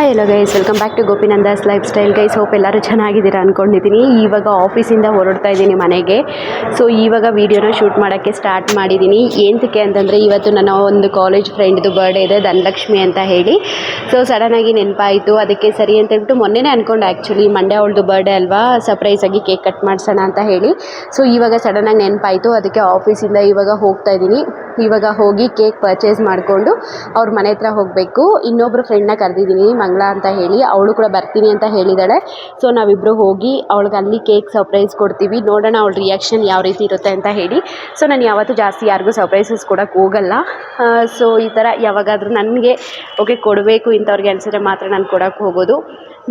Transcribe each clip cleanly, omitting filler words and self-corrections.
Hi hello guys, welcome back to Gopinanda's lifestyle. Guys, hope ಎಲ್ಲರೂ ಚೆನ್ನಾಗಿದ್ದೀರಾ ಅಂದ್ಕೊಂಡಿದ್ದೀನಿ. ಇವಾಗ ಆಫೀಸಿಂದ ಹೊರಡ್ತಾ ಇದ್ದೀನಿ ಮನೆಗೆ. ಸೊ ಇವಾಗ ವೀಡಿಯೋನ ಶೂಟ್ ಮಾಡೋಕ್ಕೆ ಸ್ಟಾರ್ಟ್ ಮಾಡಿದ್ದೀನಿ. ಏನಕ್ಕೆ ಅಂತಂದರೆ ಇವತ್ತು ನನ್ನ ಒಂದು ಕಾಲೇಜ್ ಫ್ರೆಂಡ್ದು ಬರ್ಡೇ ಇದೆ, ಧನಲಕ್ಷ್ಮಿ ಅಂತ ಹೇಳಿ. ಸೊ ಸಡನ್ನಾಗಿ ನೆನಪಾಯಿತು. ಅದಕ್ಕೆ ಸರಿ ಅಂತ ಹೇಳ್ಬಿಟ್ಟು ಮೊನ್ನೆನೇ ಅಂದ್ಕೊಂಡು ಆ್ಯಕ್ಚುಲಿ ಮಂಡೇ ಅವಳದು ಬರ್ಡೇ ಅಲ್ವಾ, ಸರ್ಪ್ರೈಸಾಗಿ ಕೇಕ್ ಕಟ್ ಮಾಡಿಸೋಣ ಅಂತ ಹೇಳಿ. ಸೊ ಇವಾಗ ಸಡನ್ನಾಗಿ ನೆನಪಾಯಿತು. ಅದಕ್ಕೆ ಆಫೀಸಿಂದ ಇವಾಗ ಹೋಗ್ತಾ ಇದ್ದೀನಿ. ಇವಾಗ ಹೋಗಿ ಕೇಕ್ ಪರ್ಚೇಸ್ ಮಾಡಿಕೊಂಡು ಅವ್ರ ಮನೆ ಹತ್ರ ಹೋಗಬೇಕು. ಇನ್ನೊಬ್ಬರು ಫ್ರೆಂಡ್ನ ಕರೆದಿದ್ದೀನಿ, ಮಂಗಳ ಅಂತ ಹೇಳಿ. ಅವಳು ಕೂಡ ಬರ್ತೀನಿ ಅಂತ ಹೇಳಿದ್ದಾಳೆ. ಸೊ ನಾವಿಬ್ಬರು ಹೋಗಿ ಅವಳಿಗೆ ಅಲ್ಲಿ ಕೇಕ್ ಸರ್ಪ್ರೈಸ್ ಕೊಡ್ತೀವಿ. ನೋಡೋಣ ಅವಳ ರಿಯಾಕ್ಷನ್ ಯಾವ ರೀತಿ ಇರುತ್ತೆ ಅಂತ ಹೇಳಿ. ಸೊ ನಾನು ಯಾವತ್ತೂ ಜಾಸ್ತಿ ಯಾರಿಗೂ ಸರ್ಪ್ರೈಸಸ್ ಕೊಡೋಕ್ಕೆ ಹೋಗಲ್ಲ. ಸೊ ಈ ಥರ ಯಾವಾಗಾದರೂ ನನಗೆ ಓಕೆ ಕೊಡಬೇಕು ಇಂಥವ್ರಿಗೆ ಅನಿಸಿದ್ರೆ ಮಾತ್ರ ನಾನು ಕೊಡೋಕ್ಕೆ ಹೋಗೋದು.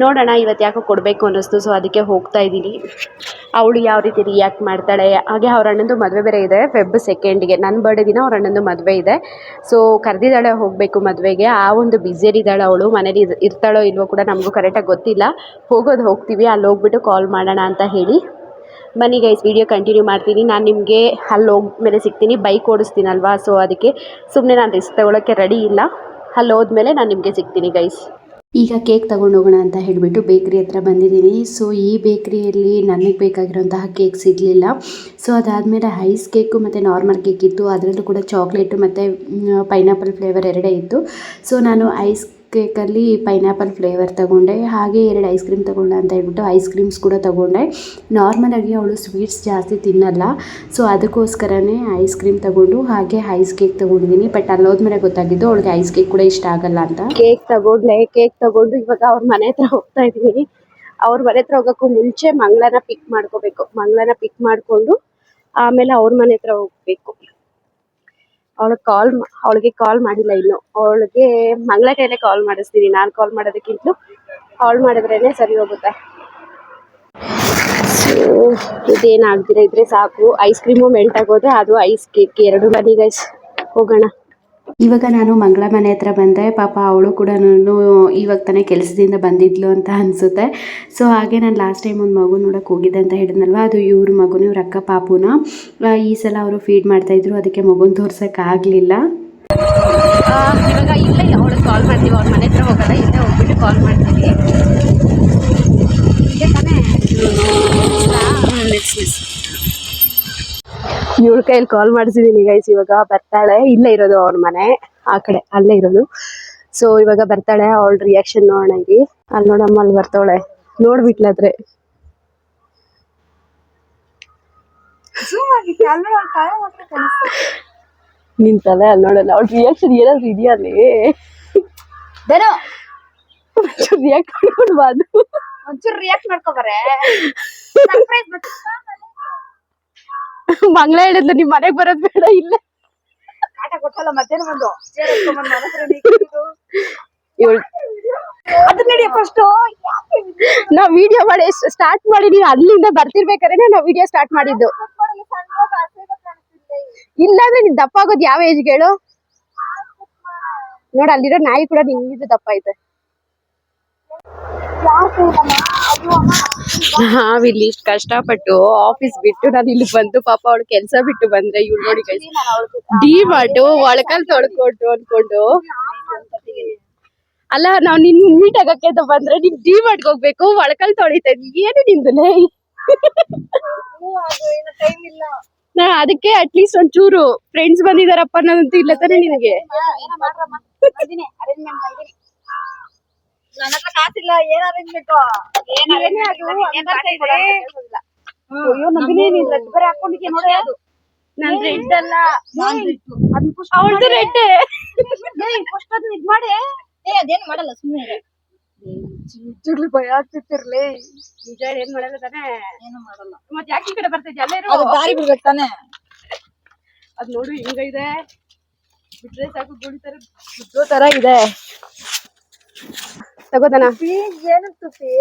ನೋಡೋಣ, ಇವತ್ತು ಯಾಕೋ ಕೊಡಬೇಕು ಅನ್ನಿಸ್ತು. ಸೊ ಅದಕ್ಕೆ ಹೋಗ್ತಾ ಇದ್ದೀನಿ. ಅವಳು ಯಾವ ರೀತಿ ರಿಯಾಕ್ಟ್ ಮಾಡ್ತಾಳೆ. ಹಾಗೆ ಅವ್ರ ಅಣ್ಣಂದು ಮದುವೆ ಬೇರೆ ಇದೆ, ಫೆಬ್ 2ಗೆ ನನ್ನ ಬರ್ಡೇ ದಿನ ಅವ್ರ ಅಣ್ಣಂದು ಮದುವೆ ಇದೆ. ಸೊ ಕರೆದಿದ್ದಾಳೆ ಹೋಗಬೇಕು ಮದುವೆಗೆ. ಆ ಒಂದು ಬ್ಯುಸಿಯಲ್ಲಿದ್ದಾಳೆ ಅವಳು. ಮನೇಲಿ ಇರ್ತಾಳೋ ಇಲ್ವೋ ಕೂಡ ನಮಗೂ ಕರೆಕ್ಟಾಗಿ ಗೊತ್ತಿಲ್ಲ. ಹೋಗ್ತೀವಿ, ಅಲ್ಲಿ ಹೋಗ್ಬಿಟ್ಟು ಕಾಲ್ ಮಾಡೋಣ ಅಂತ ಹೇಳಿ. ಬನ್ನಿ ಗೈಸ್, ವಿಡಿಯೋ ಕಂಟಿನ್ಯೂ ಮಾಡ್ತೀನಿ. ನಾನು ನಿಮಗೆ ಅಲ್ಲಿ ಹೋದ್ಮೇಲೆ ಸಿಗ್ತೀನಿ. ಬೈಕ್ ಓಡಿಸ್ತೀನಲ್ವಾ, ಸೊ ಅದಕ್ಕೆ ಸುಮ್ಮನೆ ನಾನು ರಿಸ್ಕ್ ತೊಗೊಳಕ್ಕೆ ರೆಡಿ ಇಲ್ಲ. ಅಲ್ಲಿ ಹೋದ್ಮೇಲೆ ನಾನು ನಿಮಗೆ ಸಿಗ್ತೀನಿ ಗೈಸ್. ಈಗ ಕೇಕ್ ತಗೊಂಡು ಹೋಗೋಣ ಅಂತ ಹೇಳಿಬಿಟ್ಟು ಬೇಕ್ರಿ ಹತ್ರ ಬಂದಿದ್ದೀನಿ. ಸೊ ಈ ಬೇಕ್ರಿಯಲ್ಲಿ ನನಗೆ ಬೇಕಾಗಿರೋಂತಹ ಕೇಕ್ ಸಿಗಲಿಲ್ಲ. ಸೊ ಅದಾದಮೇಲೆ ಐಸ್ ಕೇಕು ಮತ್ತು ನಾರ್ಮಲ್ ಕೇಕ್ ಇತ್ತು. ಅದರಲ್ಲೂ ಕೂಡ ಚಾಕ್ಲೇಟು ಮತ್ತು ಪೈನಾಪಲ್ ಫ್ಲೇವರ್ ಎರಡೇ ಇತ್ತು. ಸೊ ನಾನು ಐಸ್ ಕೇಕಲ್ಲಿ ಪೈನಾಪಲ್ ಫ್ಲೇವರ್ ತೊಗೊಂಡೆ. ಹಾಗೆ 2 ಐಸ್ ಕ್ರೀಮ್ ತೊಗೊಂಡೆ ಅಂತ ಹೇಳ್ಬಿಟ್ಟು ಐಸ್ ಕ್ರೀಮ್ಸ್ ಕೂಡ ತೊಗೊಂಡೆ. ನಾರ್ಮಲಾಗಿ ಅವಳು ಸ್ವೀಟ್ಸ್ ಜಾಸ್ತಿ ತಿನ್ನಲ್ಲ. ಸೊ ಅದಕ್ಕೋಸ್ಕರನೇ ಐಸ್ ಕ್ರೀಮ್ ತೊಗೊಂಡು ಹಾಗೆ ಐಸ್ ಕೇಕ್ ತೊಗೊಂಡಿದ್ದೀನಿ. ಬಟ್ ಅಲ್ಲಿ ಹೋದ್ಮೇಲೆ ಗೊತ್ತಾಗಿದ್ದು ಅವಳಿಗೆ ಐಸ್ ಕೇಕ್ ಕೂಡ ಇಷ್ಟ ಆಗಲ್ಲ ಅಂತ. ಕೇಕ್ ತಗೊಂಡು ಇವಾಗ ಅವ್ರ ಮನೆ ಹತ್ರ ಹೋಗ್ತಾ ಇದ್ದೀನಿ. ಅವ್ರ ಮನೆ ಹತ್ರ ಹೋಗೋಕ್ಕೂ ಮುಂಚೆ ಮಂಗಳನ ಪಿಕ್ ಮಾಡ್ಕೋಬೇಕು. ಮಂಗಳನ ಪಿಕ್ ಮಾಡಿಕೊಂಡು ಆಮೇಲೆ ಅವ್ರ ಮನೆ ಹತ್ರ ಹೋಗಬೇಕು. ಅವಳಿಗೆ ಕಾಲ್ ಮಾಡಿಲ್ಲ ಇನ್ನು. ಅವಳಿಗೆ ಮಂಗಳ ಕೈಲೇ ಕಾಲ್ ಮಾಡಿಸ್ತೀನಿ. ನಾನು ಕಾಲ್ ಮಾಡೋದಕ್ಕಿಂತಲೂ ಕಾಲ್ ಮಾಡಿದ್ರೇ ಸರಿ ಹೋಗುತ್ತೆ. ಸೊ ಇದೇನಾಗ್ದಿರ ಇದ್ರೆ ಸಾಕು. ಐಸ್ ಕ್ರೀಮು ಮೆಲ್ಟ್ ಆಗೋದ್ರೆ ಅದು ಐಸ್ ಕೇಕ್ ಎರಡು. ಬನ್ನಿ ಗೈಸ್ ಹೋಗೋಣ. ಇವಾಗ ನಾನು ಮಂಗಳ ಮನೆ ಹತ್ರ ಬಂದೆ. ಪಾಪ ಅವಳು ಕೂಡ ಇವಾಗ ತಾನೇ ಕೆಲಸದಿಂದ ಬಂದಿದ್ಲು ಅಂತ ಅನಿಸುತ್ತೆ. ಸೊ ಹಾಗೆ ನಾನು ಲಾಸ್ಟ್ ಟೈಮ್ ಒಂದು ಮಗು ನೋಡೋಕೆ ಹೋಗಿದ್ದೆ ಅಂತ ಹೇಳಿದ್ನಲ್ವ, ಅದು ಇವ್ರ ಮಗುನ, ಇವ್ರ ಅಕ್ಕ ಪಾಪುನ. ಈ ಸಲ ಅವರು ಫೀಡ್ ಮಾಡ್ತಾಯಿದ್ರು, ಅದಕ್ಕೆ ಮಗುನ ತೋರ್ಸೋಕ್ಕಾಗಲಿಲ್ಲ. ಇವಾಗ ಇಲ್ಲೇ ಅವಳಿಗೆ ಕಾಲ್ ಮಾಡ್ತೀವಿ. ಅವ್ರ ಮನೆ ಹತ್ರ ಹೋಗಲ್ಲ, ಇಲ್ಲೇ ಹೋಗ್ಬಿಟ್ಟು ಕಾಲ್ ಮಾಡ್ತೀವಿ. ಇಲ್ಲೇ ತಾನೇ ಇವಳ ಕೈಯಲ್ಲಿ ಕಾಲ್ ಮಾಡಿಸಿದೀನಿ ಗೈಸ್. ಇವಾಗ ಬರ್ತಾಳೆ. ಇಲ್ಲೇ ಇರೋದು ಅವ್ರ ಮನೆ, ಆ ಕಡೆ ಅಲ್ಲೇ ಇರೋದು. ಸೊ ಇವಾಗ ಬರ್ತಾಳೆ. ಅವಳ ರಿಯಾಕ್ಷನ್ ನೋಡೋಣ. ಅಲ್ಲಿ ನೋಡಮ್ಮ, ಅಲ್ಲಿ ಬರ್ತಾಳೆ. ನೋಡ್ಬಿಟ್ಲಾದ್ರೆ ನಿಂತಲೆ ಅಲ್ಲಿ ನೋಡಲ್ಲ. ಅವಳ ರಿಯಾಕ್ಷನ್ ಏನಾದ್ರು ಇದೆಯಾ ಅಲ್ಲಿ? ರಿಯಾಕ್ಟ್ ಮಾಡ್ಕೊಡ್ಬಾರ್ದು. ಒಂಚೂರು ರಿಯಾಕ್ಟ್ ಮಾಡ್ಕೊಬಾರೆ. ಮಂಗಳ ಹೇಳಿದ್ಲು ನಿಮ್ ಮನೆಗ್ ಬರೋದ್ ಬೇಡ, ಇಲ್ಲ ಕಾಟ ಕೊಟ್ಟಲ್ಲ ಮತ್ತೇನು ಬಂದು ನಾವ್ ವಿಡಿಯೋ ಮಾಡಿ ಸ್ಟಾರ್ಟ್ ಮಾಡಿ ನೀವು ಅಲ್ಲಿಂದ ಬರ್ತಿರ್ಬೇಕಾದ್ರೆ ನಾವ್ ವಿಡಿಯೋ ಸ್ಟಾರ್ಟ್ ಮಾಡಿದ್ದು. ಇಲ್ಲಾಂದ್ರೆ ನೀನ್ ದಪ್ಪ ಆಗೋದು ಯಾವ ಏಜ್ಗೆ ಹೇಳು? ನೋಡ, ಅಲ್ಲಿರೋ ನಾಯಿ ಕೂಡ ನಿನ್ನಿದ್ದು ದಪ್ಪ ಐತೆ. ನಾವಿಲ್ಲಿ ಇಷ್ಟು ಕಷ್ಟಪಟ್ಟು ಆಫೀಸ್ ಬಿಟ್ಟು ನಾನು ಇಲ್ಲಿ ಬಂದು ಪಾಪ ಅವಳು ಕೆಲಸ ಬಿಟ್ಟು ಬಂದ್ರೆ ಇವ್ಳು ನೋಡಿ ಗೈಸ್, ಡಿ ಮಾರ್ಟು ಒಳಕಲ್ ತೊಳ್ಕೊಟ್ಟು ಅನ್ಕೊಂಡು. ಅಲ್ಲ, ನಾವ್ ನಿನ್ ಮೀಟ್ ಆಗಕ್ಕೆ ಅಂತ ಬಂದ್ರೆ ನಿನ್ ಡಿ ಮಾರ್ಟ್ಗೆ ಹೋಗ್ಬೇಕು, ಒಳಕಲ್ ತೊಳಿತಾ ಇದ್ವಿ. ಏನು ನಿಂದಲೇ? ನಾ ಅದಕ್ಕೆ ಅಟ್ಲೀಸ್ಟ್ ಒಂಚೂರು ಫ್ರೆಂಡ್ಸ್ ಬಂದಿದಾರಪ್ಪ ಅನ್ನೋದಂತೂ ಇಲ್ಲ ತಾನೆ ನಿನಗೆ? ನನ್ನ ಹತ್ರ ಕಾಸಿಲ್ಲ, ಏನ್ ಅರೇಂಜ್ಮೆಂಟ್? ಬರೀ ಹಾಕೊಂಡಿದ್ದೆ ನೋಡಿ. ಅದು ನನ್ ರೆಡ್ ಅಲ್ಲ, ಅವಳದು ರೆಡ್. ಫಸ್ಟ್ ಅದನ್ನ ಇದ್ ಮಾಡಿ. ಅದೇನು ಮಾಡಲ್ಲ, ಸುಮ್ಮನೆ ಭಯ ಆಗ್ತಿರ್ಲಿ. ನಿಜ ಏನ್ ಮಾಡಲ್ಲ ತಾನೆ? ಏನು ಮಾಡಲ್ಲ. ಮತ್ತೆ ಯಾಕೆ ಈ ಕಡೆ ಬರ್ತಿದ್ದೆ? ಅಲ್ಲೇ ದಾರಿ ಬಿಡ್ಬೇಕು ತಾನೆ. ಅದ್ ನೋಡು ಹಿಂಗಿದೆ, ಬಿಟ್ರೆ ಸಾಕು ಗುಡ್ಡೋ ತರ ಇದೆ. ತಗೋದನ ಏನು ತುಪ್ಪಿ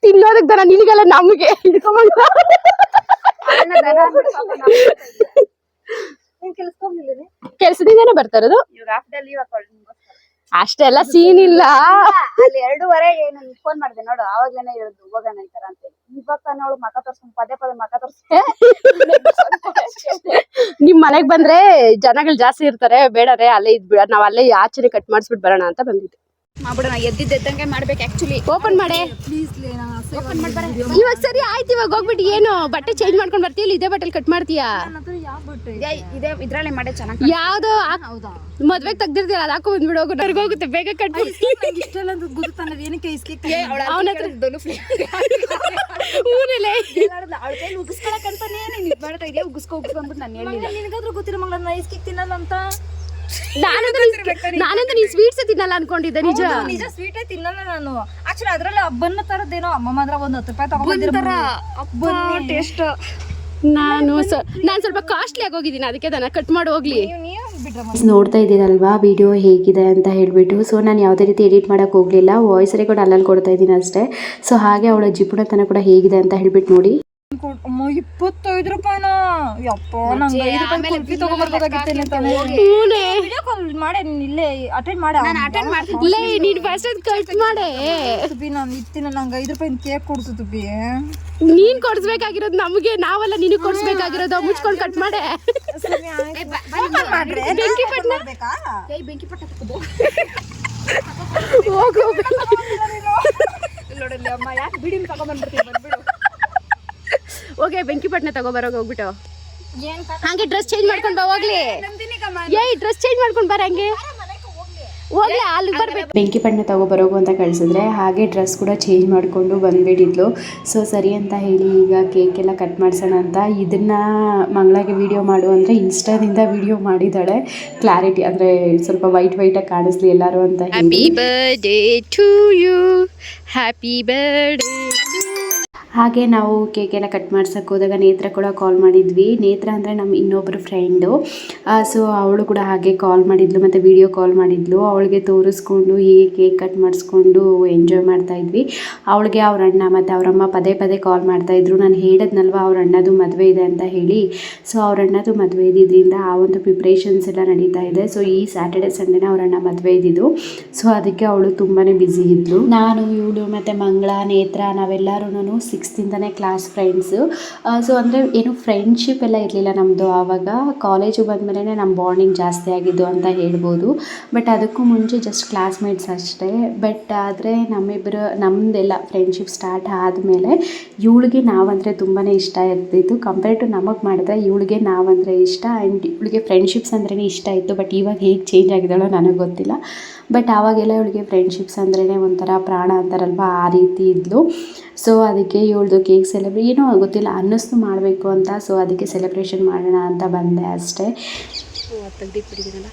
ತಿನ್ನೋದಕ್ ದನ, ನಿನಗೆಲ್ಲ ನಮ್ಗೆ ಹಿಡ್ಕೊಂಬಂದ. ಕೆಲ್ಸದಿಂದಾನೆ ಬರ್ತಾ ಇರೋದು. ಅಷ್ಟೆಲ್ಲ ಸೀನ್ ಇಲ್ಲ. ಅಲ್ಲಿ 2:30 ಫೋನ್ ಮಾಡಿದೆ ನೋಡು, ಅವಾಗ್ಲೇನೆ ಹೇಳಿದ್ರು ಹೋಗೋಣ ಈ ತರ ಅಂತ. ಇವಾಗ ನೋಡು ಮಕ ತೋರ್ಸ್ಕೊಂಡ್ ಪದೇ ಮಕ ತೋರ್ಸ್ಕೊಂಡ್. ನಿಮ್ ಮನೆಗ್ ಬಂದ್ರೆ ಜನಗಳು ಜಾಸ್ತಿ ಇರ್ತಾರೆ, ಬೇಡರೆ ಅಲ್ಲೇ ಇದ್ಬಿಡ, ನಾವ್ ಅಲ್ಲೇ ಆಚೆನೆ ಕಟ್ ಮಾಡಿಸ್ಬಿಟ್ಟು ಬರೋಣ ಅಂತ ಬಂದಿದ್ದೆ. ಮಾಡ್ಬಿಡೋಣ ಎದ್ದಂಗೆ ಮಾಡ್ಬೇಕು ಆಕ್ಚುಲಿ. ಓಪನ್ ಮಾಡಿ ಓಪನ್ ಮಾಡ್ಬಾರ. ಇವಾಗ ಸರಿ ಆಯ್ತು, ಇವಾಗ ಹೋಗ್ಬಿಟ್ಟು ಏನು ಬಟ್ಟೆ ಚೇಂಜ್ ಮಾಡ್ಕೊಂಡು ಬರ್ತೀಯ, ಇದೇ ಬಟ್ಟೆಲಿ ಕಟ್ ಮಾಡ್ತೀಯಾ? ಇದೇ ಇದ್ರಲ್ಲೇ ಮಾಡೇ ಚೆನ್ನಾಗಿ. ಯಾವ್ದು ಮದ್ವೆಗೆ ತೆಗ್ದಿರ್ತೀರ ಅದು ಹಾಕೋ ಬಂದ್ಬಿಡು, ಹೋಗು ಹೋಗುತ್ತೆ ಬೇಗ ಕಟ್ ಅವನ ಹತ್ರ ಊರಲ್ಲೇ ನಾನಂದ್ರೆ ನೀನ್ ಸ್ವೀಟ್ಸ್ ತಿನ್ನಲ್ಲ ಅನ್ಕೊಂಡಿದ್ದೆ. ನಿಜ ಸ್ವೀಟೇ ತಿನ್ನಲ್ಲ ನಾನು ಆಕ್ಚುಲಿ. ಅದ್ರಲ್ಲಿ ಹಬ್ಬನ ತರದ್ದೇನೋ ಅಮ್ಮ ಮಾತ್ರ ಒಂದು 10 ರೂಪಾಯಿ ತಗೊಂಡಿದ್ದೀರ ಟೇಸ್ಟ್. ನಾನು ಸ್ವಲ್ಪ ಕಾಸ್ಟ್ಲಿ ಆಗೋಗಿದ್ದೀನಿ, ಅದಕ್ಕೆ ಅದನ್ನ ಕಟ್ ಮಾಡಿ ಹೋಗ್ಲಿ. ನೋಡ್ತಾ ಇದ್ದೀರಲ್ವಾ ವಿಡಿಯೋ ಹೇಗಿದೆ ಅಂತ ಹೇಳ್ಬಿಟ್ಟು. ಸೊ ನಾನು ಯಾವುದೇ ರೀತಿ ಎಡಿಟ್ ಮಾಡೋಕೆ ಹೋಗಲಿಲ್ಲ, ವಾಯ್ಸ್ ರೆಕಾರ್ಡ್ ಅಲ್ಲಲ್ಲಿ ಕೊಡ್ತಾ ಇದ್ದೀನಿ ಅಷ್ಟೇ. ಸೊ ಹಾಗೆ ಅವಳ ಜಿಪುಣತನ ಕೂಡ ಹೇಗಿದೆ ಅಂತ ಹೇಳ್ಬಿಟ್ಟು ನೋಡಿ. 25 ರೂಪಾಯಿನ ಯಪ್ಪ, ನಂಗೆ 5 ರೂಪಾಯಿ ಕುಲ್ಫಿ ತಗೊಂಡ್ಬರ್ಬೇಕಾಗಿತ್ತೇನೆ ತಾನೇ. ವಿಡಿಯೋ ಕಾಲ್ ಮಾಡಿ ಇಲ್ಲೇ ಅಟೆಂಡ್ ಮಾಡಿ. ನೀನು ಫಸ್ಟ್ ಅದು ಕಟ್ ಮಾಡೆ ತುಬಿ. ನಾನು ಇತ್ತಿನ ನಂಗೆ 5 ರೂಪಾಯಿ ಕೇಕ್ ಕೊಡ್ಸು ತುಬಿ. ನೀನ್ ಕೊಡ್ಸ್ಬೇಕಾಗಿರೋದು ನಮಗೆ, ನಾವಲ್ಲ ನಿನಗೆ ಕೊಡ್ಸ್ಬೇಕಾಗಿರೋದು. ಮುಚ್ಕೊಂಡು ಕಟ್ ಮಾಡೆ. ಬೆಂಕಿ ಪಟ್ನ ಹೋಗು ನೋಡಲ್ಲಿ ಅಮ್ಮ ಯಾಕೆ ಬಿಡಿ ತಗೊಂಡ್ಬಂದ್ಬಿಡ್ತೀನಿ ಬಂದ್ಬಿಡು. ಓಕೆ ಬೆಂಕಿ ಪಟ್ನ ತಗೋಬರೋಗ ಹೋಗ್ಬಿಟ್ಟು ಹಂಗೆ ಡ್ರೆಸ್ ಚೇಂಜ್ ಮಾಡ್ಕೊಂಡು ಬಾ ಹೋಗ್ಲಿ. ಡ್ರೆಸ್ ಚೇಂಜ್ ಮಾಡ್ಕೊಂಡು ಬರ ಹಂಗೆ ಹೋಗ್ಲಿ, ಅಲ್ಲಿ ಬರ್ಬೇಕು. ಬೆಂಕಿ ಪಟ್ನ ತಗೋಬರೋಗು ಅಂತ ಕಳಿಸಿದ್ರೆ ಹಾಗೆ ಡ್ರೆಸ್ ಕೂಡ ಚೇಂಜ್ ಮಾಡಿಕೊಂಡು ಬಂದ್ಬಿಟ್ಟಿದ್ಲು. ಸೊ ಸರಿ ಅಂತ ಹೇಳಿ ಈಗ ಕೇಕ್ ಎಲ್ಲ ಕಟ್ ಮಾಡ್ಸೋಣ ಅಂತ ಇದನ್ನ ಮಂಗಳಾಗೆ ವಿಡಿಯೋ ಮಾಡು ಅಂದರೆ ಇನ್ಸ್ಟಾದಿಂದ ವಿಡಿಯೋ ಮಾಡಿದ್ದಾಳೆ. ಕ್ಲಾರಿಟಿ ಅಂದರೆ ಸ್ವಲ್ಪ ವೈಟಾಗಿ ಕಾಣಿಸ್ಲಿ ಎಲ್ಲರೂ ಅಂತ. Happy birthday to you, happy birthday. ಹಾಗೆ ನಾವು ಕೇಕೆಲ್ಲ ಕಟ್ ಮಾಡ್ಸೋಕ್ಕೆ ಹೋದಾಗ ನೇತ್ರ ಕೂಡ ಕಾಲ್ ಮಾಡಿದ್ವಿ. ನೇತ್ರ ಅಂದರೆ ನಮ್ಮ ಇನ್ನೊಬ್ಬರು ಫ್ರೆಂಡು. ಸೊ ಅವಳು ಕೂಡ ಹಾಗೆ ಕಾಲ್ ಮಾಡಿದ್ಲು ಮತ್ತು ವಿಡಿಯೋ ಕಾಲ್ ಮಾಡಿದ್ಲು. ಅವಳಿಗೆ ತೋರಿಸ್ಕೊಂಡು ಹೀಗೆ ಕೇಕ್ ಕಟ್ ಮಾಡಿಸ್ಕೊಂಡು ಎಂಜಾಯ್ ಮಾಡ್ತಾಯಿದ್ವಿ. ಅವಳಿಗೆ ಅವ್ರ ಅಣ್ಣ ಮತ್ತು ಅವರಮ್ಮ ಪದೇ ಕಾಲ್ ಮಾಡ್ತಾಯಿದ್ರು. ನಾನು ಹೇಳಿದ್ನಲ್ವ ಅವ್ರ ಅಣ್ಣದು ಮದುವೆ ಇದೆ ಅಂತ ಹೇಳಿ. ಸೊ ಅವ್ರ ಅಣ್ಣದು ಮದುವೆ ಇದ್ದಿದ್ದರಿಂದ ಆ ಒಂದು ಪ್ರಿಪ್ರೇಷನ್ಸ್ ಎಲ್ಲ ನಡೀತಾ ಇದೆ. ಸೊ ಈ ಸ್ಯಾಟರ್ಡೆ ಸಂಡೇನ ಅವ್ರ ಅಣ್ಣ ಮದುವೆ ಇದ್ದಿದ್ದು. ಸೊ ಅದಕ್ಕೆ ಅವಳು ತುಂಬಾ ಬ್ಯುಸಿ ಇದ್ಲು. ನಾನು ಇವಳು ಮತ್ತು ಮಂಗಳ ನೇತ್ರ ನಾವೆಲ್ಲರೂ 6th ಕ್ಲಾಸ್ ಫ್ರೆಂಡ್ಸು. ಸೊ ಅಂದರೆ ಏನು ಫ್ರೆಂಡ್ಶಿಪ್ ಎಲ್ಲ ಇರಲಿಲ್ಲ ನಮ್ಮದು. ಆವಾಗ ಕಾಲೇಜಿಗೆ ಬಂದಮೇಲೆ ನಮ್ಮ ಬಾಂಡಿಂಗ್ ಜಾಸ್ತಿ ಆಗಿದ್ದು ಅಂತ ಹೇಳ್ಬೋದು. ಬಟ್ ಅದಕ್ಕೂ ಮುಂಚೆ ಜಸ್ಟ್ ಕ್ಲಾಸ್ಮೇಟ್ಸ್ ಅಷ್ಟೇ. ಬಟ್ ಆದರೆ ನಮ್ಮದೆಲ್ಲ ಫ್ರೆಂಡ್ಶಿಪ್ ಸ್ಟಾರ್ಟ್ ಆದಮೇಲೆ ಇವಳಿಗೆ ನಾವಂದರೆ ತುಂಬಾ ಇಷ್ಟ ಇರ್ತಿತ್ತು. ಕಂಪೇರ್ ಟು ನಮಗೆ ಮಾಡಿದ್ರೆ ಇವಳಿಗೆ ನಾವಂದರೆ ಇಷ್ಟ ಆ್ಯಂಡ್ ಇವಳಿಗೆ ಫ್ರೆಂಡ್ಶಿಪ್ಸ್ ಅಂದ್ರೇ ಇಷ್ಟ ಇತ್ತು. ಬಟ್ ಇವಾಗ ಹೇಗೆ ಚೇಂಜ್ ಆಗಿದ್ದಾಳೋ ನನಗೆ ಗೊತ್ತಿಲ್ಲ. ಬಟ್ ಆವಾಗೆಲ್ಲ ಇವಳಿಗೆ ಫ್ರೆಂಡ್ಶಿಪ್ಸ್ ಅಂದ್ರೇ ಒಂಥರ ಪ್ರಾಣ ಅಂತಾರಲ್ವ, ಆ ರೀತಿ ಇದ್ಲು. ಸೊ ಅದಕ್ಕೆ ಇವಳ್ದು ಕೇಕ್ ಏನೋ ಗೊತ್ತಿಲ್ಲ ಅನ್ನಿಸ್ತು ಮಾಡಬೇಕು ಅಂತ. ಸೊ ಅದಕ್ಕೆ ಸೆಲೆಬ್ರೇಷನ್ ಮಾಡೋಣ ಅಂತ ಬಂದೆ ಅಷ್ಟೇ. ತೆಗ್ದಿಟ್ಬಿಟ್ಟಿದ್ದೀನಲ್ಲ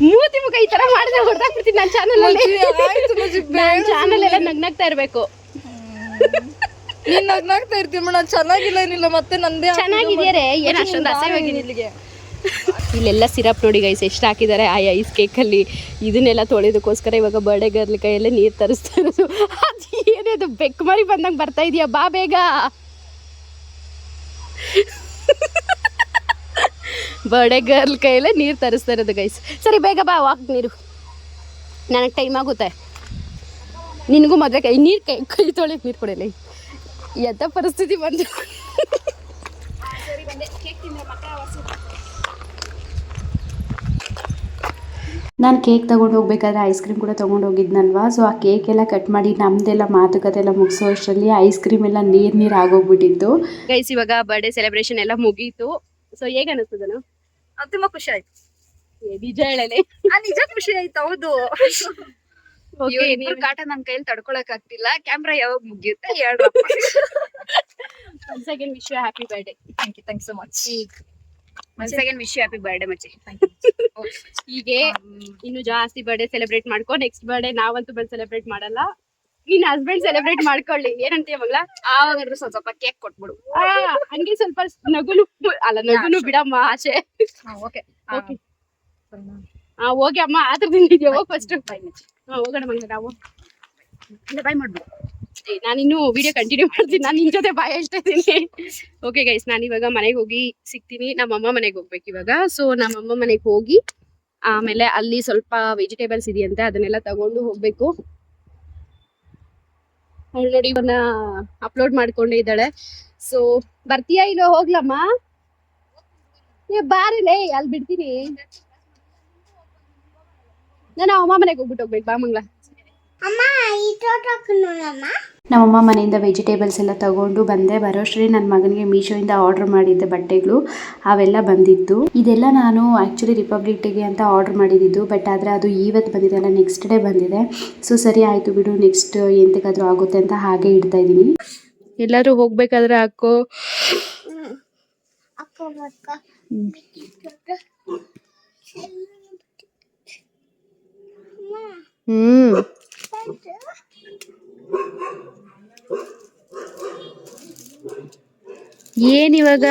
ಮೂತಿ ಮುಖ ಈ ಥರ ಮಾಡಿದ್ರೆ ಹೊಡೆದಾಕ್ಬಿಡ್ತೀನಿ ನನ್ನ ಚಾನಲಲ್ಲಿ. ಚಾನಲ್ ಎಲ್ಲ ನಗ್ನಾಗ್ತಾ ಇರಬೇಕು. ನೀನು ನಗ್ನಾಗ್ತಾ ಇರ್ತೀನಿ ಮೇಡಮ್. ಚೆನ್ನಾಗಿಲ್ಲ ಏನಿಲ್ಲ ಮತ್ತೆ ನಂದೇ ಚೆನ್ನಾಗಿದ್ದೀರಿ ಏನು ಅಷ್ಟೊಂದು ಅಸಹ್ಯವಾಗಿದ್ದೀನಿ. ಇಲ್ಲಿಗೆ ಇಲ್ಲೆಲ್ಲ ಸಿರಪ್ ನೋಡಿ ಗೈಸ್ ಎಷ್ಟು ಹಾಕಿದ್ದಾರೆ ಆ ಐಸ್ ಕೇಕಲ್ಲಿ. ಇದನ್ನೆಲ್ಲ ತೊಳೆದಕ್ಕೋಸ್ಕರ ಇವಾಗ ಬರ್ಡೇ ಗರ್ಲ್ ಕೈಯಲ್ಲೇ ನೀರು ತರಿಸ್ತಾ ಇರೋದು. ಅದು ಏನಿದು ಬೆಕ್ಕು ಮರಿ ಬಂದಂಗೆ ಬರ್ತಾ ಇದೆಯಾ, ಬಾ ಬೇಗ. ಬರ್ಡೇ ಗರ್ಲ್ ಕೈಯಲ್ಲೇ ನೀರು ತರಿಸ್ತಾ ಇರೋದು ಗೈಸ್. ಸರಿ ಬೇಗ ಬಾ, ವಾಕ್ ನೀರು, ನನಗೆ ಟೈಮ್ ಆಗುತ್ತೆ. ನಿನಗೂ ಮದುವೆ ಕೈ ನೀರು ಕೈ ತೊಳೆಯಕ್ಕೆ ನೀರು ಕೊಡಲ್ಲ. ಎಂಥ ಪರಿಸ್ಥಿತಿ ಬಂದು. ನಾನು ಕೇಕ್ ತೊಗೊಂಡು ಹೋಗ್ಬೇಕಾದ್ರೆ ಐಸ್ ಕ್ರೀಮ್ ಕೂಡ ತೊಗೊಂಡು ಹೋಗಿದ್ನಲ್ವ. ಸೊ ಆ ಕೇಕ್ ಎಲ್ಲ ಕಟ್ ಮಾಡಿ ನಮ್ಮದೆಲ್ಲ ಮಾತುಕತೆ ಎಲ್ಲ ಮುಗಿಸೋ ಅಷ್ಟರಲ್ಲಿ ಐಸ್ ಕ್ರೀಮ್ ಎಲ್ಲ ನೀರು ಆಗೋಗ್ಬಿಟ್ಟಿತ್ತು ಗೈಸ್. ಇವಾಗ ಬರ್ಡೇ ಸೆಲೆಬ್ರೇಷನ್ ಎಲ್ಲ ಮುಗೀತು. ಸೊ ಹೇಗೆ ಅನಿಸ್ತದನು? ತುಂಬಾ ಖುಷಿ ಆಯ್ತು. ನಿಜ ಹೇಳಲೆ, ನಿಜ ಖುಷಿ ಆಯ್ತು. ಹೌದು. ಕಾಟ ನನ್ನ ಕೈಯಲ್ಲಿ ತಡ್ಕೊಳಕ್ ಆಗ್ತಿಲ್ಲ. ಕ್ಯಾಮ್ರಾ ಯಾವಾಗ ಮುಗಿಯುತ್ತೆ ಹೇಳ್ರಪ್ಪ. once again wish you a happy birthday. Thank you so much. once again wish you happy birthday ಮಚ್ಚಿ. ಹೀಗೆ ಇನ್ನು ಜಾಸ್ತಿ ಬರ್ಡೇ ಸೆಲೆಬ್ರೇಟ್ ಮಾಡ್ಕೊ. ನೆಕ್ಸ್ಟ್ ಬರ್ಡೇ ನಾವಂತೂ ಬಂದು ಸೆಲೆಬ್ರೇಟ್ ಮಾಡಲ್ಲ, ನಿನ್ನ ಹಸ್ಬೆಂಡ್ ಸೆಲೆಬ್ರೇಟ್ ಮಾಡ್ಕೊಳ್ಳಿ. ಏನಂತೀಯ ಮಗಳ? ಆವಾಗಾದ್ರೂ ಸ್ವಲ್ಪ ಕೇಕ್ ಕೊಟ್ಬಿಡು. ಹಂಗೆ ಸ್ವಲ್ಪ ನಗುನು ಬಿಡಮ್ಮ ಆಚೆ. ಓಕೆ ಓಕೆ ಹೋಗಿ ಅಮ್ಮ ಆತರದಿಂದ ಇದೆಯಾ? ಹೋಗಿ ಫಸ್ಟ್ ಹೋಗೋಣ ಮಂಗ. ನಾವು ಬಾಯ್ ಮಾಡ್ಬಿಡು. ನಾನಿನ್ನು ವಿಡಿಯೋ ಕಂಟಿನ್ಯೂ ಮಾಡ್ತೀನಿ. ನಾನು ನಿನ್ ಜೊತೆ ಬಾಯ್ ಹೇಳ್ತಾ ಇದ್ದೀನಿ. ಓಕೆ ಗೈಸ್, ನಾನು ಇವಾಗ ಮನೆಗೆ ಹೋಗಿ ಸಿಗ್ತೀನಿ. ನಮ್ಮಮ್ಮ ಮನೆಗೆ ಹೋಗ್ಬೇಕು ಇವಾಗ. ಸೊ ನಮ್ಮಮ್ಮ ಮನೆಗೆ ಹೋಗಿ ಆಮೇಲೆ ಅಲ್ಲಿ ಸ್ವಲ್ಪ ವೆಜಿಟೇಬಲ್ಸ್ ಇದೆಯಂತೆ, ಅದನ್ನೆಲ್ಲ ತಗೊಂಡು ಹೋಗ್ಬೇಕು. ಅವಳು ನೋಡಿ ಇವನ್ನ ಅಪ್ಲೋಡ್ ಮಾಡ್ಕೊಂಡೇ ಇದ್ದಾಳೆ. ಸೊ ಬರ್ತೀಯಾ ಇಲ್ಲೋ? ಹೋಗ್ಲಮ್ಮ, ಬಾರಲೇ, ಅಲ್ಲಿ ಬಿಡ್ತೀನಿ. ನಾನು ಅಮ್ಮ ಮನೆಗೆ ಹೋಗ್ಬಿಟ್ಟು ಹೋಗ್ಬೇಕು ಬಾ ಮಂಗಳ. ನಮ್ಮಮ್ಮ ಮನೆಯಿಂದ ವೆಜಿಟೇಬಲ್ಸ್ ಎಲ್ಲ ತಗೊಂಡು ಬಂದೆ. ಬರೋಷ್ಟರಲ್ಲಿ ನನ್ನ ಮಗನಿಗೆ ಮೀಶೋಯಿಂದ ಆರ್ಡರ್ ಮಾಡಿದ್ದೆ ಬಟ್ಟೆಗಳು, ಅವೆಲ್ಲ ಬಂದಿತ್ತು. ಇದೆಲ್ಲ ನಾನು ಆ್ಯಕ್ಚುಲಿ ರಿಪಬ್ಲಿಕ್ ಡೇಗೆ ಅಂತ ಆರ್ಡರ್ ಮಾಡಿದ್ದು, ಬಟ್ ಆದರೆ ಅದು ಇವತ್ತು ಬಂದಿದೆ ಅಲ್ಲ, ನೆಕ್ಸ್ಟ್ ಡೇ ಬಂದಿದೆ. ಸೊ ಸರಿ ಆಯಿತು ಬಿಡು, ನೆಕ್ಸ್ಟ್ ಎಂತಕ್ಕಾದ್ರೂ ಆಗುತ್ತೆ ಅಂತ ಹಾಗೆ ಇಡ್ತಾ ಇದ್ದೀನಿ. ಎಲ್ಲರೂ ಹೋಗ್ಬೇಕಾದ್ರೆ ಹಾಕೋ. ಏನಿವಾಗ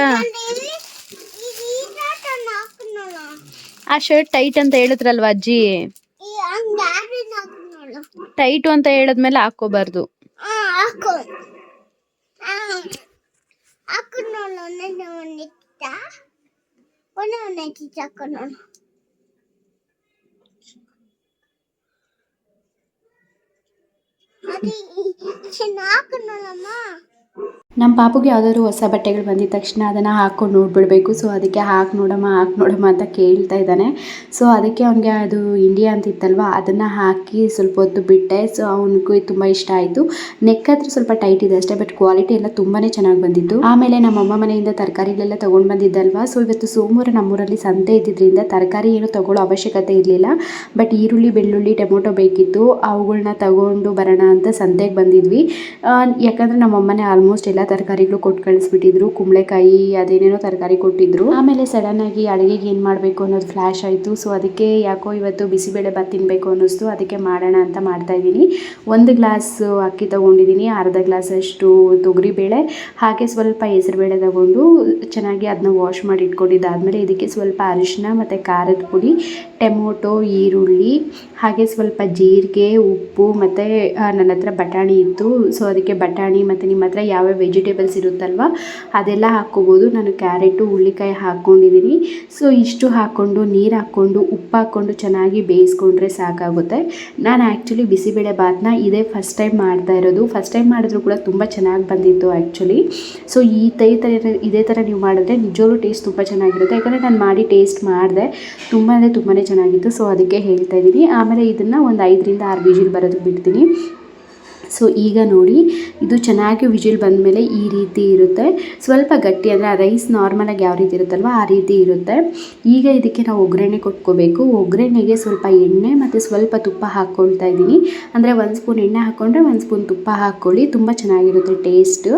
ಆ ಶರ್ಟ್ ಟೈಟ್ ಅಂತ ಹೇಳಿದ್ರಲ್ವಾ ಅಜ್ಜಿ, ಟೈಟು ಅಂತ ಹೇಳಿದ್ಮೇಲೆ ಹಾಕೋಬಾರ್ದು. ನಮ್ಮ ಪಾಪುಗೆ ಯಾವುದಾದ್ರು ಹೊಸ ಬಟ್ಟೆಗಳು ಬಂದಿದ ತಕ್ಷಣ ಅದನ್ನು ಹಾಕ್ಕೊಂಡು ನೋಡ್ಬಿಡ್ಬೇಕು. ಸೊ ಅದಕ್ಕೆ ಹಾಕಿ ನೋಡಮ್ಮ ಅಂತ ಕೇಳ್ತಾ ಇದ್ದಾನೆ. ಸೊ ಅದಕ್ಕೆ ಅವನಿಗೆ ಅದು ಇಂಡಿಯಾ ಅಂತ ಇತ್ತಲ್ವ, ಅದನ್ನು ಹಾಕಿ ಸ್ವಲ್ಪ ಹೊತ್ತು ಬಿಟ್ಟೆ. ಸೊ ಅವನಿಗೂ ತುಂಬ ಇಷ್ಟ ಆಯಿತು. ನೆಕ್ ಹತ್ರ ಸ್ವಲ್ಪ ಟೈಟ್ ಇದೆ ಅಷ್ಟೇ, ಬಟ್ ಕ್ವಾಲಿಟಿ ಎಲ್ಲ ತುಂಬಾ ಚೆನ್ನಾಗಿ ಬಂದಿತ್ತು. ಆಮೇಲೆ ನಮ್ಮಮ್ಮ ಮನೆಯಿಂದ ತರಕಾರಿಗಳೆಲ್ಲ ತೊಗೊಂಡು ಬಂದಿದ್ದಲ್ವ. ಸೊ ಇವತ್ತು ಸೋಮವಾರ ನಮ್ಮೂರಲ್ಲಿ ಸಂತೆ ಇದ್ದಿದ್ದರಿಂದ ತರಕಾರಿ ಏನು ತೊಗೊಳ್ಳೋ ಅವಶ್ಯಕತೆ ಇರಲಿಲ್ಲ. ಬಟ್ ಈರುಳ್ಳಿ, ಬೆಳ್ಳುಳ್ಳಿ, ಟೊಮೊಟೊ ಬೇಕಿತ್ತು, ಅವುಗಳನ್ನ ತಗೊಂಡು ಬರೋಣ ಅಂತ ಸಂತೆಗೆ ಬಂದಿದ್ವಿ. ಯಾಕಂದರೆ ನಮ್ಮಮ್ಮನೇ ಆಲ್ಮೋಸ್ಟ್ ಎಲ್ಲ ತರಕಾರಿಗಳು ಕೊಟ್ಟು ಕಳಿಸ್ಬಿಟ್ಟಿದ್ರು. ಕುಂಬಳಕಾಯಿ ಅದೇನೇನೋ ತರಕಾರಿ ಕೊಟ್ಟಿದ್ರು. ಆಮೇಲೆ ಸಡನ್ ಆಗಿ ಅಡುಗೆಗೆ ಏನು ಮಾಡಬೇಕು ಅನ್ನೋದು ಫ್ಲ್ಯಾಶ್ ಆಯಿತು. ಸೊ ಅದಕ್ಕೆ ಯಾಕೋ ಇವತ್ತು ಬಿಸಿಬೇಳೆ ಬಾತ್ ತಿನ್ನಬೇಕು ಅನ್ನಿಸ್ತು. ಅದಕ್ಕೆ ಮಾಡೋಣ ಅಂತ ಮಾಡ್ತಾಯಿದ್ದೀನಿ. 1 ಗ್ಲಾಸ್ ಅಕ್ಕಿ ತೊಗೊಂಡಿದ್ದೀನಿ, ಅರ್ಧ ಗ್ಲಾಸ್ ಅಷ್ಟು ತೊಗರಿಬೇಳೆ, ಹಾಗೆ ಸ್ವಲ್ಪ ಹೆಸರುಬೇಳೆ ತಗೊಂಡು ಚೆನ್ನಾಗಿ ಅದನ್ನ ವಾಶ್ ಮಾಡಿ ಇಟ್ಕೊಂಡಿದ್ದಾದಮೇಲೆ ಇದಕ್ಕೆ ಸ್ವಲ್ಪ ಅರಿಶಿನ ಮತ್ತು ಖಾರದ ಪುಡಿ, ಟೊಮೊಟೊ, ಈರುಳ್ಳಿ, ಹಾಗೆ ಸ್ವಲ್ಪ ಜೀರಿಗೆ, ಉಪ್ಪು ಮತ್ತು ನನ್ನ ಹತ್ರ ಬಟಾಣಿ ಇತ್ತು. ಸೊ ಅದಕ್ಕೆ ಬಟಾಣಿ ಮತ್ತು ನಿಮ್ಮ ಹತ್ರ ಯಾವ್ಯಾವ ವೆಜಿಟೇಬಲ್ಸ್ ಇರುತ್ತಲ್ವ ಅದೆಲ್ಲ ಹಾಕ್ಕೋಬೋದು. ನಾನು ಕ್ಯಾರೆಟು, ಹುಳ್ಳಿಕಾಯಿ ಹಾಕ್ಕೊಂಡಿದ್ದೀನಿ. ಸೊ ಇಷ್ಟು ಹಾಕ್ಕೊಂಡು ನೀರು ಹಾಕ್ಕೊಂಡು ಉಪ್ಪು ಹಾಕ್ಕೊಂಡು ಚೆನ್ನಾಗಿ ಬೇಯಿಸ್ಕೊಂಡ್ರೆ ಸಾಕಾಗುತ್ತೆ. ನಾನು ಆ್ಯಕ್ಚುಲಿ ಬಿಸಿಬೇಳೆ ಬಾತನ್ನ ಇದೇ ಫಸ್ಟ್ ಟೈಮ್ ಮಾಡ್ತಾ ಇರೋದು. ಫಸ್ಟ್ ಟೈಮ್ ಮಾಡಿದ್ರು ಕೂಡ ತುಂಬ ಚೆನ್ನಾಗಿ ಬಂದಿತ್ತು ಆ್ಯಕ್ಚುಲಿ. ಸೊ ಇದೇ ಥರ ನೀವು ಮಾಡಿದ್ರೆ ನಿಜವಾಗ್ಲೂ ಟೇಸ್ಟ್ ತುಂಬ ಚೆನ್ನಾಗಿರುತ್ತೆ. ಯಾಕಂದರೆ ನಾನು ಮಾಡಿ ಟೇಸ್ಟ್ ಮಾಡಿದೆ, ತುಂಬ ಅಂದರೆ ತುಂಬಾ ಚೆನ್ನಾಗಿತ್ತು. ಸೊ ಅದಕ್ಕೆ ಹೇಳ್ತಾ ಇದ್ದೀನಿ. ಆಮೇಲೆ ಇದನ್ನು ಒಂದು 5ರಿಂದ 6 ವಿಜಿಲ್ ಬರೋದಕ್ಕೆ ಬಿಡ್ತೀನಿ. ಸೊ ಈಗ ನೋಡಿ, ಇದು ಚೆನ್ನಾಗಿ ವಿಜಿಲ್ ಬಂದಮೇಲೆ ಈ ರೀತಿ ಇರುತ್ತೆ. ಸ್ವಲ್ಪ ಗಟ್ಟಿ, ಅಂದರೆ ರೈಸ್ ನಾರ್ಮಲಾಗಿ ಯಾವ ರೀತಿ ಇರುತ್ತಲ್ವ ಆ ರೀತಿ ಇರುತ್ತೆ. ಈಗ ಇದಕ್ಕೆ ನಾವು ಒಗ್ಗರಣೆ ಕೊಟ್ಕೋಬೇಕು. ಒಗ್ಗರಣೆಗೆ ಸ್ವಲ್ಪ ಎಣ್ಣೆ ಮತ್ತು ಸ್ವಲ್ಪ ತುಪ್ಪ ಹಾಕ್ಕೊಳ್ತಾ ಇದ್ದೀನಿ. ಅಂದರೆ 1 ಸ್ಪೂನ್ ಎಣ್ಣೆ ಹಾಕ್ಕೊಂಡ್ರೆ 1 ಸ್ಪೂನ್ ತುಪ್ಪ ಹಾಕ್ಕೊಳ್ಳಿ, ತುಂಬ ಚೆನ್ನಾಗಿರುತ್ತೆ ಟೇಸ್ಟ್.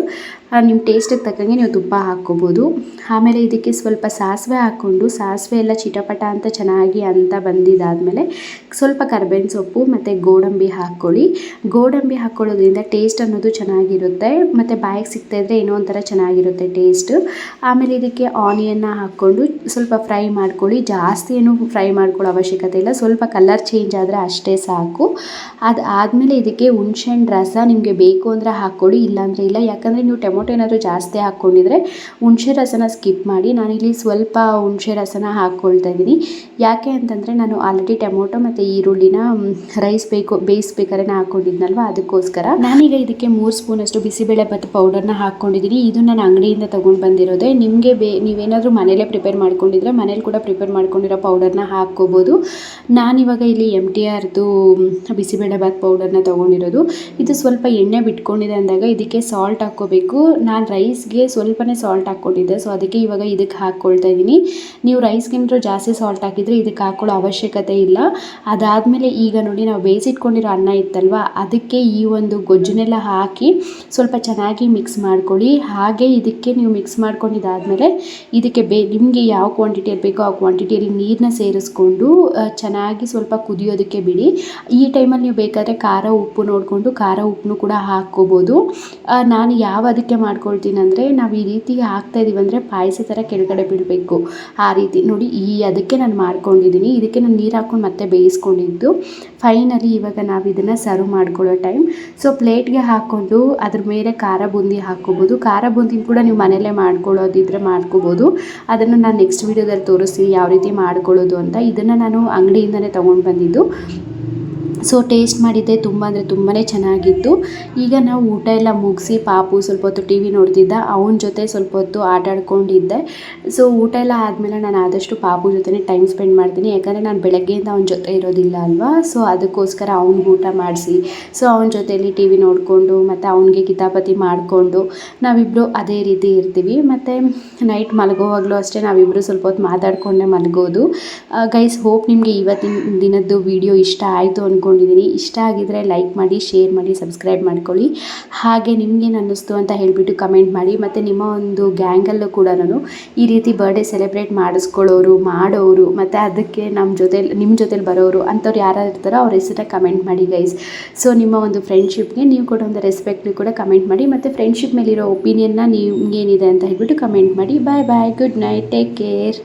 ನಿಮ್ಮ ಟೇಸ್ಟಿಗೆ ತಕ್ಕಂಗೆ ನೀವು ತುಪ್ಪ ಹಾಕ್ಕೋಬೋದು. ಆಮೇಲೆ ಇದಕ್ಕೆ ಸ್ವಲ್ಪ ಸಾಸಿವೆ ಹಾಕ್ಕೊಂಡು, ಸಾಸಿವೆ ಎಲ್ಲ ಚಿಟಪಟ ಅಂತ ಚೆನ್ನಾಗಿ ಅಂತ ಬಂದಿದ್ದಾದಮೇಲೆ ಸ್ವಲ್ಪ ಕರ್ಬೇವಿನ ಸೊಪ್ಪು ಮತ್ತು ಗೋಡಂಬಿ ಹಾಕ್ಕೊಳ್ಳಿ. ಗೋಡಂಬಿ ಹಾಕ್ಕೊಳ್ಳೋದ್ರಿಂದ ಟೇಸ್ಟ್ ಅನ್ನೋದು ಚೆನ್ನಾಗಿರುತ್ತೆ, ಮತ್ತು ಬಾಯಿಗೆ ಸಿಗ್ತಾಯಿದ್ರೆ ಏನೋ ಒಂಥರ ಚೆನ್ನಾಗಿರುತ್ತೆ ಟೇಸ್ಟ್. ಆಮೇಲೆ ಇದಕ್ಕೆ ಆನಿಯನ್ನ ಹಾಕ್ಕೊಂಡು ಸ್ವಲ್ಪ ಫ್ರೈ ಮಾಡ್ಕೊಳ್ಳಿ. ಜಾಸ್ತಿ ಏನು ಫ್ರೈ ಮಾಡ್ಕೊಳ್ಳೋ ಅವಶ್ಯಕತೆ ಇಲ್ಲ, ಸ್ವಲ್ಪ ಕಲರ್ ಚೇಂಜ್ ಆದರೆ ಅಷ್ಟೇ ಸಾಕು. ಅದಾದಮೇಲೆ ಇದಕ್ಕೆ ಹುಣ್ಸೆಹಣ್ಣು ರಸ ನಿಮಗೆ ಬೇಕು ಅಂದರೆ ಹಾಕ್ಕೊಳ್ಳಿ, ಇಲ್ಲಾಂದರೆ ಇಲ್ಲ. ಯಾಕಂದರೆ ನೀವು ಟೊಮೊಟೊ ಏನಾದರೂ ಜಾಸ್ತಿ ಹಾಕ್ಕೊಂಡಿದ್ರೆ ಹುಣಸೆ ರಸನ ಸ್ಕಿಪ್ ಮಾಡಿ. ನಾನಿಲ್ಲಿ ಸ್ವಲ್ಪ ಹುಣಸೆ ರಸನ ಹಾಕ್ಕೊಳ್ತಾ ಇದ್ದೀನಿ. ಯಾಕೆ ಅಂತಂದರೆ ನಾನು ಆಲ್ರೆಡಿ ಟೊಮೊಟೊ ಮತ್ತು ಈರುಳ್ಳಿನ ಬೇಯಿಸ್ಬೇಕಾದ್ರೆ ಹಾಕ್ಕೊಂಡಿದ್ನಲ್ವ, ಅದಕ್ಕೋಸ್ಕರ. ನಾನೀಗ ಇದಕ್ಕೆ 3 ಸ್ಪೂನಷ್ಟು ಬಿಸಿಬೇಳೆಭಾತ್ ಪೌಡರ್ನ ಹಾಕ್ಕೊಂಡಿದ್ದೀನಿ. ಇದು ನಾನು ಅಂಗಡಿಯಿಂದ ತೊಗೊಂಡು ಬಂದಿರೋದೆ. ನಿಮಗೆ ನೀವೇನಾದರೂ ಮನೇಲೇ ಪ್ರಿಪೇರ್ ಮಾಡ್ಕೊಂಡಿದ್ರೆ ಮನೇಲಿ ಕೂಡ ಪ್ರಿಪೇರ್ ಮಾಡ್ಕೊಂಡಿರೋ ಪೌಡರ್ನ ಹಾಕ್ಕೋಬೋದು. ನಾನಿವಾಗ ಇಲ್ಲಿ MTRದು ಬಿಸಿಬೇಳೆಭಾತ್ ಪೌಡರ್ನ ತೊಗೊಂಡಿರೋದು. ಇದು ಸ್ವಲ್ಪ ಎಣ್ಣೆ ಬಿಟ್ಕೊಂಡಿದೆ ಅಂದಾಗ ಇದಕ್ಕೆ ಸಾಲ್ಟ್ ಹಾಕ್ಕೋಬೇಕು. ನಾನು ರೈಸ್ಗೆ ಸ್ವಲ್ಪನೇ ಸಾಲ್ಟ್ ಹಾಕ್ಕೊಂಡಿದ್ದೆ, ಸೊ ಅದಕ್ಕೆ ಇವಾಗ ಇದಕ್ಕೆ ಹಾಕ್ಕೊಳ್ತಾ ಇದ್ದೀನಿ. ನೀವು ರೈಸ್ಗಿಂತ ಜಾಸ್ತಿ ಸಾಲ್ಟ್ ಹಾಕಿದರೆ ಇದಕ್ಕೆ ಹಾಕ್ಕೊಳ್ಳೋ ಅವಶ್ಯಕತೆ ಇಲ್ಲ. ಅದಾದಮೇಲೆ ಈಗ ನೋಡಿ, ನಾವು ಬೇಯಿಸಿಟ್ಕೊಂಡಿರೋ ಅನ್ನ ಇತ್ತಲ್ವ, ಅದಕ್ಕೆ ಈ ಒಂದು ಗೊಜ್ಜನ್ನೆಲ್ಲ ಹಾಕಿ ಸ್ವಲ್ಪ ಚೆನ್ನಾಗಿ ಮಿಕ್ಸ್ ಮಾಡ್ಕೊಳ್ಳಿ. ಹಾಗೆ ಇದಕ್ಕೆ ನೀವು ಮಿಕ್ಸ್ ಮಾಡ್ಕೊಂಡಿದ್ದಾದಮೇಲೆ ಇದಕ್ಕೆ ನಿಮಗೆ ಯಾವ ಕ್ವಾಂಟಿಟಿಯಲ್ಲಿ ಬೇಕೋ ಆ ಕ್ವಾಂಟಿಟಿಯಲ್ಲಿ ನೀರನ್ನ ಸೇರಿಸ್ಕೊಂಡು ಚೆನ್ನಾಗಿ ಸ್ವಲ್ಪ ಕುದಿಯೋದಕ್ಕೆ ಬಿಡಿ. ಈ ಟೈಮಲ್ಲಿ ನೀವು ಬೇಕಾದರೆ ಖಾರ ಉಪ್ಪು ನೋಡಿಕೊಂಡು ಖಾರ ಉಪ್ಪನ್ನು ಕೂಡ ಹಾಕ್ಕೋಬೋದು. ನಾನು ಅದಕ್ಕೆ ಮಾಡ್ಕೊಳ್ತೀನಿ ಅಂದರೆ, ನಾವು ಈ ರೀತಿ ಹಾಕ್ತಾಯಿದ್ದೀವಿ ಅಂದರೆ ಪಾಯಸ ಥರ ಕೆಳಗಡೆ ಬಿಡಬೇಕು, ಆ ರೀತಿ ನೋಡಿ. ಅದಕ್ಕೆ ನಾನು ಮಾಡ್ಕೊಂಡಿದ್ದೀನಿ. ಇದಕ್ಕೆ ನಾನು ನೀರು ಹಾಕ್ಕೊಂಡು ಮತ್ತೆ ಬೇಯಿಸ್ಕೊಂಡಿದ್ದು. ಫೈನಲಿ ಇವಾಗ ನಾವು ಇದನ್ನು ಸರ್ವ್ ಮಾಡ್ಕೊಳ್ಳೋ ಟೈಮ್. ಸೊ ಪ್ಲೇಟ್ಗೆ ಹಾಕ್ಕೊಂಡು ಅದ್ರ ಮೇಲೆ ಖಾರ ಬೂಂದಿ ಹಾಕ್ಕೋಬೋದು. ಖಾರ ಬೂಂದಿನ ಕೂಡ ನೀವು ಮನೆಯಲ್ಲೇ ಮಾಡ್ಕೊಳ್ಳೋದಿದ್ರೆ ಮಾಡ್ಕೋಬೋದು. ಅದನ್ನು ನಾನು ನೆಕ್ಸ್ಟ್ ವೀಡಿಯೋದಲ್ಲಿ ತೋರಿಸ್ತೀನಿ ಯಾವ ರೀತಿ ಮಾಡ್ಕೊಳ್ಳೋದು ಅಂತ. ಇದನ್ನು ನಾನು ಅಂಗಡಿಯಿಂದನೇ ತೊಗೊಂಡು ಬಂದಿದ್ದು. ಸೊ ಟೇಸ್ಟ್ ಮಾಡಿದ್ದೆ ತುಂಬ ಅಂದರೆ ತುಂಬಾ ಚೆನ್ನಾಗಿತ್ತು. ಈಗ ನಾವು ಊಟ ಎಲ್ಲ ಮುಗಿಸಿ ಪಾಪು ಸ್ವಲ್ಪ ಹೊತ್ತು ಟಿ ವಿ ನೋಡ್ತಿದ್ದ, ಅವನ ಜೊತೆ ಸ್ವಲ್ಪ ಹೊತ್ತು ಆಟ ಆಡ್ಕೊಂಡಿದ್ದೆ. ಸೊ ಊಟ ಎಲ್ಲ ಆದಮೇಲೆ ನಾನು ಆದಷ್ಟು ಪಾಪು ಜೊತೆ ಟೈಮ್ ಸ್ಪೆಂಡ್ ಮಾಡ್ತೀನಿ, ಯಾಕಂದರೆ ನಾನು ಬೆಳಗ್ಗೆಯಿಂದ ಅವನ ಜೊತೆ ಇರೋದಿಲ್ಲ ಅಲ್ವಾ. ಸೊ ಅದಕ್ಕೋಸ್ಕರ ಅವ್ನಿಗೆ ಊಟ ಮಾಡಿಸಿ, ಸೊ ಅವನ ಜೊತೆಯಲ್ಲಿ ಟಿ ವಿ ನೋಡಿಕೊಂಡು ಮತ್ತು ಅವನಿಗೆ ಕಿತಾಪತಿ ಮಾಡಿಕೊಂಡು ನಾವಿಬ್ಬರು ಅದೇ ರೀತಿ ಇರ್ತೀವಿ. ಮತ್ತು ನೈಟ್ ಮಲಗೋವಾಗಲೂ ಅಷ್ಟೇ ನಾವಿಬ್ಬರು ಸ್ವಲ್ಪ ಹೊತ್ತು ಮಾತಾಡಿಕೊಂಡೇ ಮಲಗೋದು. ಗೈಸ್, ಹೋಪ್ ನಿಮಗೆ ಇವತ್ತಿನ ದಿನದ್ದು ವಿಡಿಯೋ ಇಷ್ಟ ಆಯಿತು ಅಂದ್ಕೊಂಡಿದ್ದೀನಿ. ಇಷ್ಟ ಆಗಿದರೆ ಲೈಕ್ ಮಾಡಿ, ಶೇರ್ ಮಾಡಿ, ಸಬ್ಸ್ಕ್ರೈಬ್ ಮಾಡ್ಕೊಳ್ಳಿ. ಹಾಗೆ ನಿಮಗೇನು ಅನ್ನಿಸ್ತು ಅಂತ ಹೇಳಿಬಿಟ್ಟು ಕಮೆಂಟ್ ಮಾಡಿ. ಮತ್ತು ನಿಮ್ಮ ಒಂದು ಗ್ಯಾಂಗಲ್ಲೂ ಕೂಡ ಈ ರೀತಿ ಬರ್ಡೇ ಸೆಲೆಬ್ರೇಟ್ ಮಾಡಿಸ್ಕೊಳ್ಳೋರು, ಮಾಡೋರು, ಮತ್ತು ಅದಕ್ಕೆ ನಿಮ್ಮ ಜೊತೆಲಿ ಬರೋರು ಅಂಥವ್ರು ಯಾರು ಇರ್ತಾರೋ ಅವ್ರ ಹೆಸರನ್ನ ಕಮೆಂಟ್ ಮಾಡಿ ಗೈಸ್. ಸೊ ನಿಮ್ಮ ಒಂದು ಫ್ರೆಂಡ್ಶಿಪ್ಗೆ ನೀವು ಕೂಡ ಒಂದು ರೆಸ್ಪೆಕ್ಟ್ನ ಕೂಡ ಕಮೆಂಟ್ ಮಾಡಿ. ಮತ್ತು ಫ್ರೆಂಡ್ಶಿಪ್ ಮೇಲಿರೋ ಒಪಿನಿಯನ್ನ ನಿಮಗೇನಿದೆ ಅಂತ ಹೇಳ್ಬಿಟ್ಟು ಕಮೆಂಟ್ ಮಾಡಿ. ಬಾಯ್ ಬಾಯ್, ಗುಡ್ ನೈಟ್, ಟೇಕ್ ಕೇರ್.